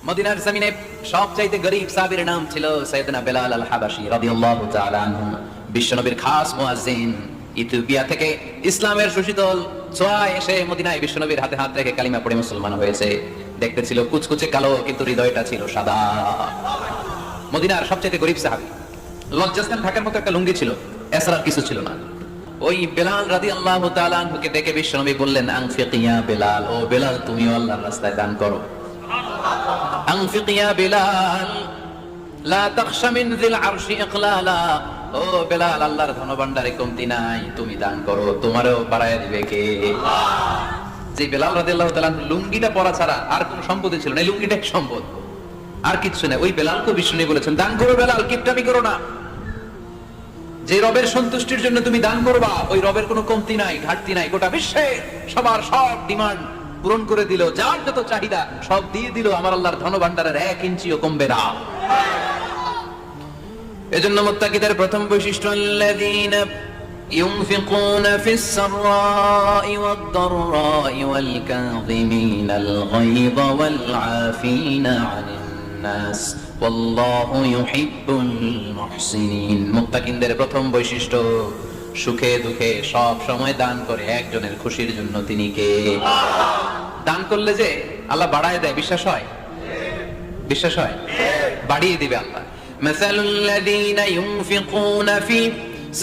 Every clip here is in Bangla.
মদিনার জমিনে সবচাইতে গরীব সাহাবীর নাম ছিল সাইয়েদনা বেলাল আল হাবাশী রাদিয়াল্লাহু তাআলা আনহু। বিশ্বনবীর খাস মুয়াজ্জিন, ইথিওপিয়া থেকে ইসলামের সুশীতল ছোঁয়ায় এসে মদিনায় বিশ্বনবীর হাতে হাত রেখে কালিমা পড়ে মুসলমান হয়েছে। দেখতে ছিল কুচকুচে কালো, কিন্তু হৃদয়টা ছিল সাদা। মদিনার সবচাইতে গরীব সাহাবী, লজ্জাস্থান ঢাকার মতো একটা লুঙ্গি ছিল, এছাড়া কিছু ছিল না। ওই বেলাল রাদিয়াল্লাহু তাআলা আনহুকে দেখে বিশ্বনবী বললেন, আনফিক ইয়া বেলাল, ও বেলাল তুমিও আল্লাহর রাস্তায় দান করো। আনফিক ইয়া বেলাল লা তাখশা মিন যিল আরশি ইকলালা, ও বেলাল আল্লাহর ধনভাণ্ডারে কমতি নাই, তুমি দান করো, তোমারও বাড়ায়া দিবে কে? যে বেলাল রাদিয়াল্লাহু তাআলা লুঙ্গিটা পরা ছাড়া আর কোনো সম্পদ ছিল না, লুঙ্গিটা সম্পদ, আর কিছু না। ওই বেলালকে বিষ্ণু বলেছেন, দান করো বেলাল, কিপটামি করো না। যে রবের সন্তুষ্টির জন্য তুমি দান করবা, ওই রবের কোনো কমতি নাই, ঘাটতি নাই। গোটা বিশ্বে সবার সব ডিমান্ড পূরণ করে দিল, যার যত চাহিদা সব দিয়ে দিল, আমার আল্লাহর ধনভাণ্ডারের 1 ইঞ্চিও কমবে না। এজন্য মুত্তাকিদের প্রথম বৈশিষ্ট্য, আল্লাযীনা ইউনফিকুনা ফিস সাররাই ওয়াদ দাররাই ওয়াল কাযিমিনাল গায়যা ওয়াল আফিনা আনিন নাস ওয়াল্লাহু ইউহিব্বুল মুহসিনিন। মুত্তাকিদের প্রথম বৈশিষ্ট্য, সুখে দুঃখে সব সময় দান করে একজনের খুশির জন্য। তিনি কে? দান করলে যে আল্লাহ বাড়ায় দেয়, বিশ্বাস হয়? বিশ্বাস হয়? বাড়িয়ে দিবে আল্লাহ। মাসালুল লাযীনা ইউনফিকুনা ফি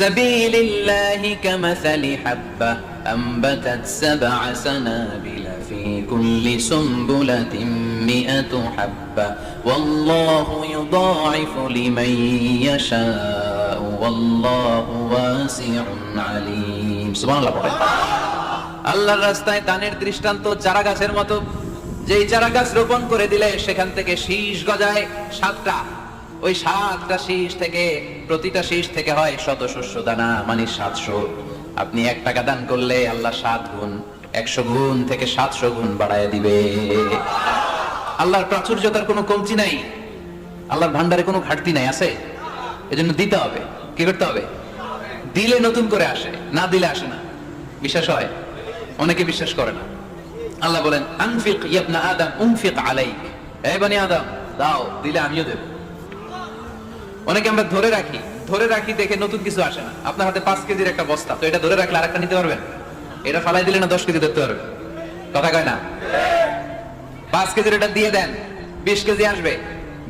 সাবিলিল্লাহি কামাসালি হাব্বা আনবাতাত সাবআ সানাবিলা ফি কুল্লি সুমবুলাতিন মিআতু হাব্বা ওয়াল্লাহু ইউদাঈফু লিমান ইয়াশাউ ওয়াল্লাহু ওয়াসিউন আলীম। সুবহানাল্লাহ পড়ে। আল্লাহর রাস্তায় দানের দৃষ্টান্ত চারা গাছের মতো। যেই চারা গাছ রোপণ করে দিলে সেখান থেকে শীষ গজায় 7টা। ওই 7টা শীষ থেকে প্রতিটা শীষ থেকে হয় শতশস্য দানা, মানে 700। আপনি 1 টাকা দান করলে আল্লাহ 7 গুণ, 100 গুণ থেকে 700 গুণ বাড়ায় দিবে। আল্লাহর প্রাচুর্যতার কোনো কমতি নাই, আল্লাহর ভান্ডারে কোনো ঘাটতি নাই, আছে? এজন্য দিতে হবে। কি করতে হবে? দিলে নতুন করে আসে, না দিলে আসে না। বিশ্বাস হয়? অনেকে বিশ্বাস করে না। আল্লাহ বলেন, আনফিক ইয়া ইবনা আদম উনফিক আলাইক, হে বনি আদম দাও, দিলে আমিও দেব। অনেকে আমরা ধরে রাখি দেখে নতুন কিছু আসে না। আপনার হাতে 5 কেজির একটা বস্তা, তো এটা ধরে রাখলে আরেকটা নিতে পারবেন? এটা ফালাই দিলে না 10 কেজি ধরতে পারবেন? কথা কয় না? 5 কেজির এটা দিয়ে দেন, 20 কেজি আসবে।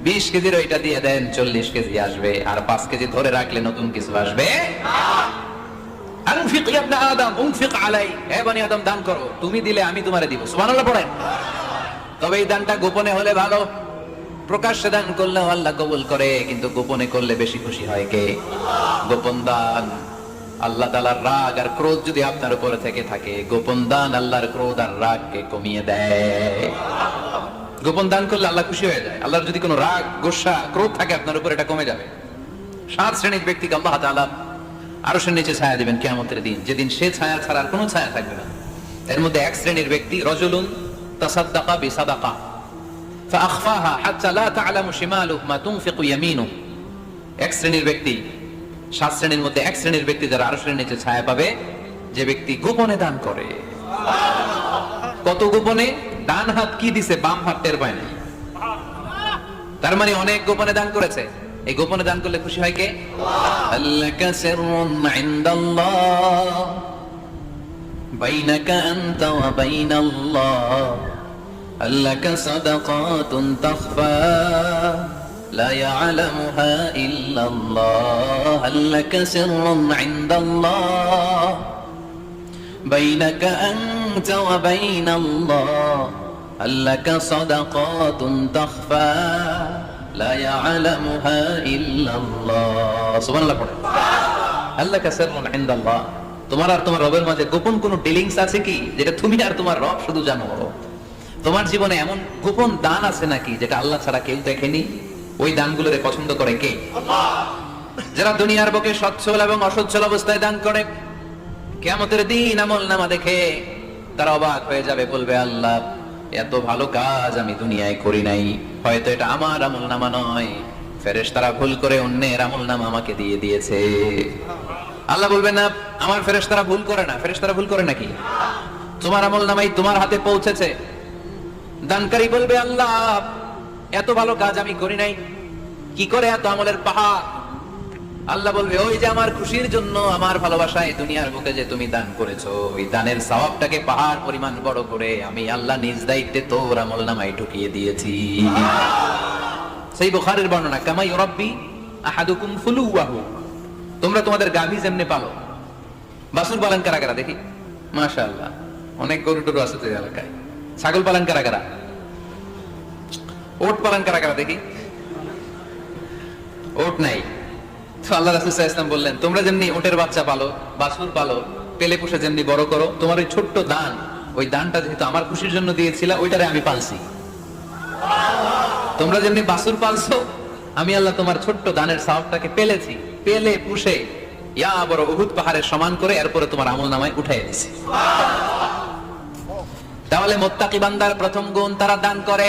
20 কেজির ওইটা দিয়ে দেন, 40 কেজি আসবে। আর 5 কেজি ধরে রাখলে নতুন কিছু আসবে। আনফিক ইয়া ইবনা আদম উনফিক আলাই, হে বনি আদম দান করো, তুমি দিলে আমি তোমারে দিব। সুবহানাল্লাহ পড়েন। তবে এই দানটা গোপনে হলে ভালো। প্রকাশ্যে দান করলে আল্লাহ কবুল করে, কিন্তু গোপনে করলে বেশি খুশি হয় কে? গোপন দান আল্লাহ তাআলার রাগ আর ক্রোধ যদি আপনার উপরে থেকে থাকে, গোপন দান আল্লাহর ক্রোধ আর রাগকে কমিয়ে দেয়। গোপন দান করলে আল্লাহ খুশি হয়ে যায়। আল্লাহর যদি কোনো রাগ, গোসা, ক্রোধ থাকে আপনার উপর, এটা কমে যাবে। 7 শ্রেণীর ব্যক্তিকে আল্লাহ তাআলা আরশের নিচে ছায়া দিবেন কিয়ামতের দিন, যেদিন সে ছায়া ছাড়া আর কোনো ছায়া থাকবে না। এর মধ্যে 1 শ্রেণীর ব্যক্তি, রাজুলুন তাসাদ্দাকা বিসাদাকা ফাআখফাহা হাত্তা লা তা'লামু শিমালুহু মা তুনফিকু ইয়ামিনুহু। 1 শ্রেণীর ব্যক্তি, 7 শ্রেণীর মধ্যে 1 শ্রেণীর ব্যক্তি যারা আরশের নিচে ছায়া পাবে, যে ব্যক্তি গোপনে দান করে। কত গোপনে? ডান হাত কি দিছে, বাম হাত টের পায় নাই। তার মানে অনেক গোপনে দান করেছে। এই গোপনে দান করলে খুশি হয় কে? আল্লাকা সিররুন ইনদাল্লাহ বাইনাকা আনতা ওয়া বাইনাল্লাহ, আল্লাকা সাদাকাতুন তাখফা লা ইয়ালামুহা ইল্লাল্লাহ, আল্লাকা সিররুন ইনদাল্লাহ বাইনাকা আনতা ওয়া বাইনাল্লাহ, আল্লাকা সাদাকাতুন তাখফা লা ইয়ালামুহা ইল্লাল্লাহ। সুবহানাল্লাহ পড়ে। আল্লাকা সিররুন ইনদাল্লাহ, তোমার আর তোমার রবের মাঝে গোপন কোন ডিলিংস আছে কি, যেটা তুমি আর তোমার রব শুধু জানো? তোমার জীবনে এমন গোপন দান আছে নাকি যেটা আল্লাহ ছাড়া কেউ দেখেনি? ওই দানগুলোরে পছন্দ করে কে? আল্লাহ। যারা দুনিয়ার বুকে সচ্ছল এবং অসচ্ছল অবস্থায় দান করে, কিয়ামতের দিন আমলনামা দেখে তারা অবাক হয়ে যাবে, বলবে, আল্লাহ এত ভালো কাজ আমি দুনিয়ায় করি নাই, হয়তো এটা আমার আমলনামা নয়, ফেরেশতারা ভুল করে অন্যের আমলনামা আমাকে দিয়ে দিয়েছে। আল্লাহ বলবে, না, আমার ফেরেশতারা ভুল করে না। ফেরেশতারা ভুল করে নাকি? তোমার আমলনামাই তোমার হাতে পৌঁছেছে। দানকারী বলবে, আল্লাহ এত ভালো কাজ আমি করি নাই, কি করে এত আমলের পাহাড়? আল্লাহ বলবে, ওই যে আমার খুশির জন্য, আমার ভালোবাসায় দুনিয়ার বুকে যে তুমি দান করেছো, ওই দানের সওয়াবটাকে পাহাড় পরিমাণ বড় করে আমি আল্লাহ নিজ দায়িত্বে তোর আমলনামায় ঢুকিয়ে দিয়েছি। সেই বুখারীর বর্ণনা, কামা ইউরাব্বি আহাদুকুম ফুলুওয়াহু, তোমরা তোমাদের গাভী যেমনে পালো। বাছুর পালন কারা কারা দেখি? মাশাআল্লাহ, অনেক গরু টরু আছে তো এলাকায়। ছাগল পালন কারা কারা? ওট পালন কারা কারা দেখি? ওট নাই। তো আল্লাহ রাসূল সাল্লাল্লাহু আলাইহি ওয়াসাল্লাম বললেন, তোমরা যেমনি ওটের বাচ্চা পালো, বাছুর পালো, পেলে পুষে যেমনি বড় করো, তোমার ওই ছোট্ট দান, ওই দানটা যেহেতু আমার খুশির জন্য দিয়েছিলা, ওইটারে আমি পালছি। তোমরা যেমনি বাছুর পালছো, আমি আল্লাহ তোমার ছোট্ট দানের সওয়াবটাকে পেলেছি, পেলে পুষে ইয়া বড় উহুদ পাহাড়ের সমান করে এরপরে তোমার আমলনামায় উঠাই দিয়েছি। তাহলে মুত্তাকি বান্দার প্রথম গুণ, তারা দান করে,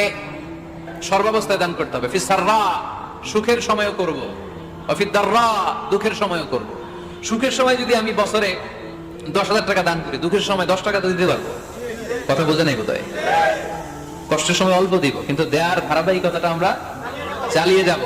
সর্বাবস্থায় দান করতে হবে। ফিস সাররা, সুখের সময়ও করব, ওয়া ফিদ দাররা, দুঃখের সময়ও করব। সুখের সময় যদি আমি বছরে 10,000 টাকা দান করি, দুঃখের সময় 10 টাকা তো দিতে পারবো। কথা বোঝে নাই বোধহয়? কষ্টের সময় অল্প দিব, কিন্তু দেয়ার ধারাবাহিকতাটা আমরা চালিয়ে যাব।